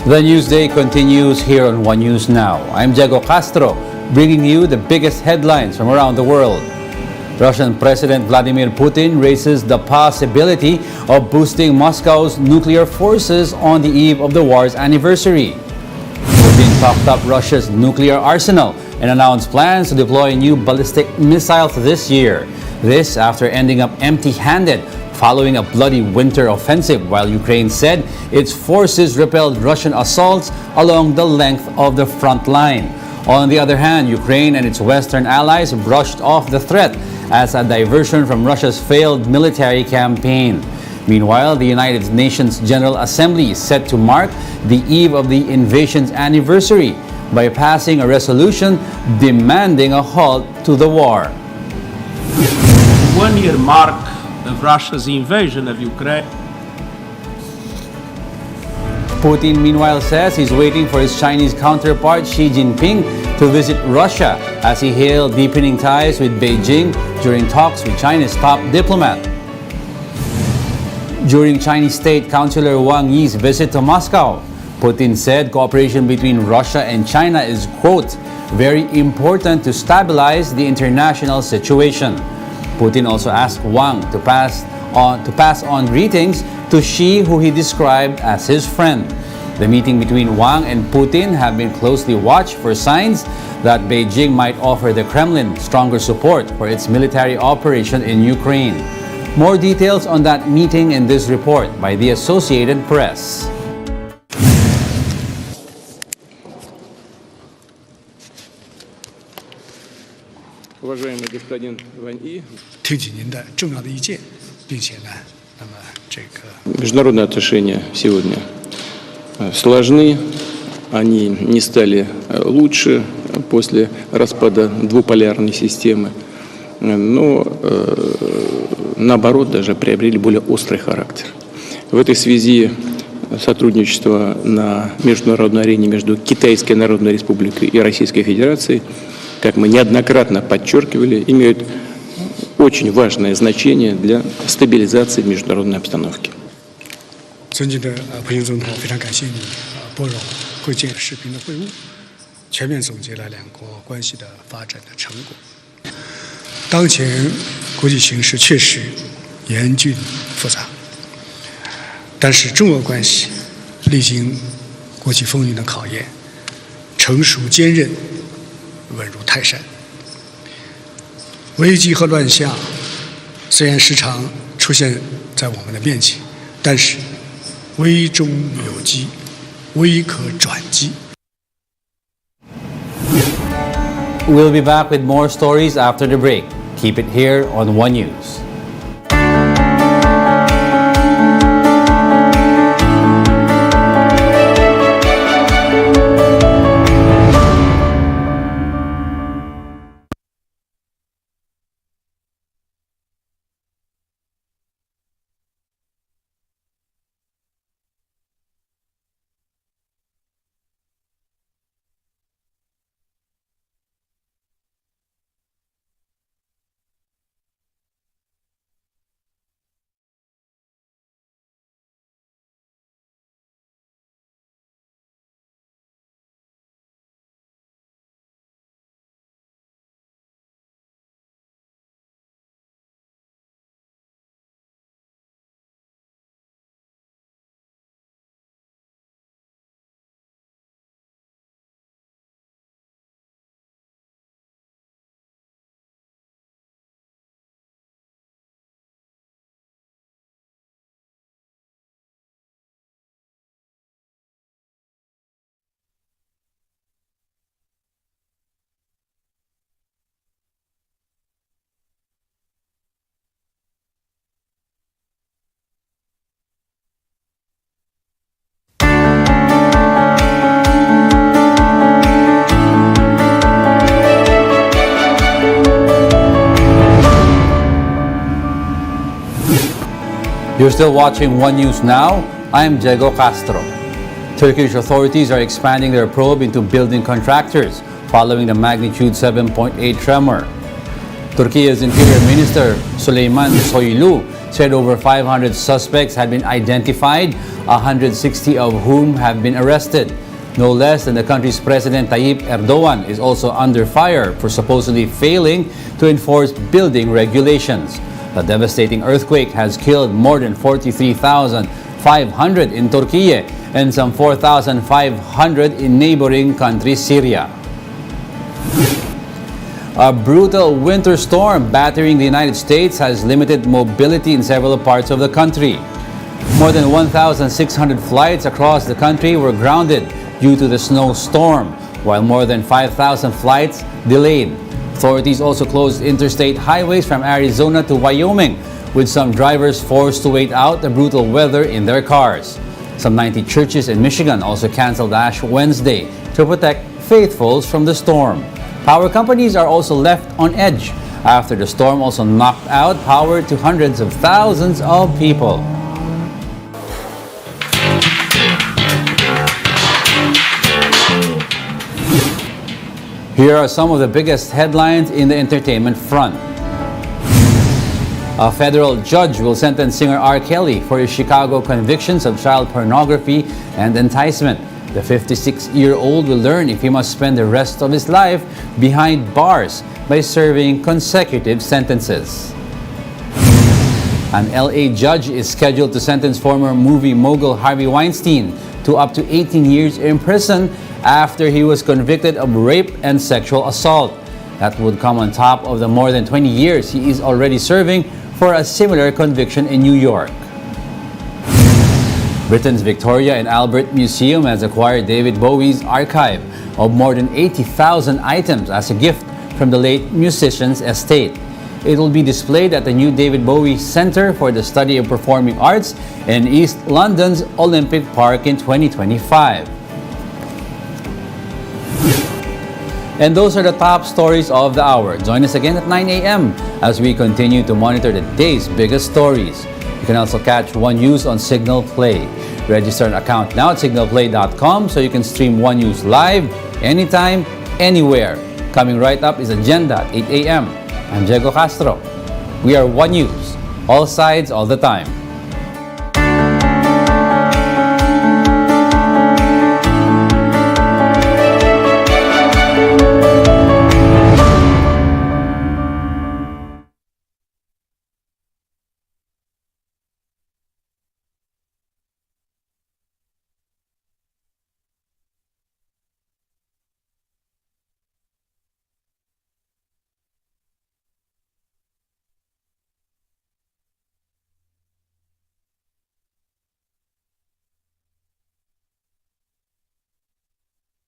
The news day continues here on One News Now. I'm Diego Castro, bringing you the biggest headlines from around the world. Russian President Vladimir Putin raises the possibility of boosting Moscow's nuclear forces on the eve of the war's anniversary. Putin talked up Russia's nuclear arsenal and announced plans to deploy new ballistic missiles this year. This after ending up empty-handed following a bloody winter offensive, while Ukraine said its forces repelled Russian assaults along the length of the front line. On the other hand, Ukraine and its Western allies brushed off the threat as a diversion from Russia's failed military campaign. Meanwhile, the United Nations General Assembly is set to mark the eve of the invasion's anniversary by passing a resolution demanding a halt to the war. 1 year mark of Russia's invasion of Ukraine. Putin, meanwhile, says he's waiting for his Chinese counterpart Xi Jinping to visit Russia as he hailed deepening ties with Beijing during talks with China's top diplomat. During Chinese State Councilor Wang Yi's visit to Moscow, Putin said cooperation between Russia and China is, quote, very important to stabilize the international situation. Putin also asked Wang to pass on greetings to Xi, who he described as his friend. The meeting between Wang and Putin have been closely watched for signs that Beijing might offer the Kremlin stronger support for its military operation in Ukraine. More details on that meeting in this report by the Associated Press. Уважаемый господин Вань И, 听取您的重要的意见，并且呢，那么这个 международные отношения сегодня сложны, они не стали лучше после распада двуполярной системы, но наоборот даже приобрели более острый характер. В этой связи сотрудничество на международной арене между Китайской Народной Республикой и Российской Федерацией, как мы неоднократно подчеркивали, имеют очень важное значение для стабилизации международной обстановки. 尊敬的普京总统，非常感谢你拨冗会见视频的会晤，全面总结了两国关系的发展的成果。当前国际形势确实严峻复杂，但是中俄关系历经国际风云的考验，成熟坚韧，稳如泰山。危机和乱象虽然时常出现在我们的面前，但是危中有机，危可转机。 We'll be back with more stories after the break. Keep it here on One News. You're still watching One News Now. I'm Diego Castro. Turkish authorities are expanding their probe into building contractors following the magnitude 7.8 tremor. Turkey's Interior Minister Süleyman Soylu said over 500 suspects had been identified 160 of whom have been arrested. No less than the country's President Tayyip Erdogan is also under fire for supposedly failing to enforce building regulations. The devastating earthquake has killed more than 43,500 in Turkey and some 4,500 in neighboring country Syria. A brutal winter storm battering the United States has limited mobility in several parts of the country. More than 1,600 flights across the country were grounded due to the snowstorm, while more than 5,000 flights delayed. Authorities also closed interstate highways from Arizona to Wyoming, with some drivers forced to wait out the brutal weather in their cars. Some 90 churches in Michigan also canceled Ash Wednesday to protect faithfuls from the storm. Power companies are also left on edge after the storm also knocked out power to hundreds of thousands of people. Here are some of the biggest headlines in the entertainment front. A federal judge will sentence singer R. Kelly for his Chicago convictions of child pornography and enticement. The 56-year-old will learn if he must spend the rest of his life behind bars by serving consecutive sentences. An LA judge is scheduled to sentence former movie mogul Harvey Weinstein to up to 18 years in prison after he was convicted of rape and sexual assault. That would come on top of the more than 20 years he is already serving for a similar conviction in New York. Britain's Victoria and Albert Museum has acquired David Bowie's archive of more than 80,000 items as a gift from the late musician's estate. It will be displayed at the new David Bowie Center for the Study of Performing Arts in East London's Olympic Park in 2025. And those are the top stories of the hour. Join us again at 9 a.m. as we continue to monitor the day's biggest stories. You can also catch One News on Signal Play. Register an account now at signalplay.com so you can stream One News live, anytime, anywhere. Coming right up is Agenda at 8 a.m. I'm Diego Castro. We are One News, all sides, all the time.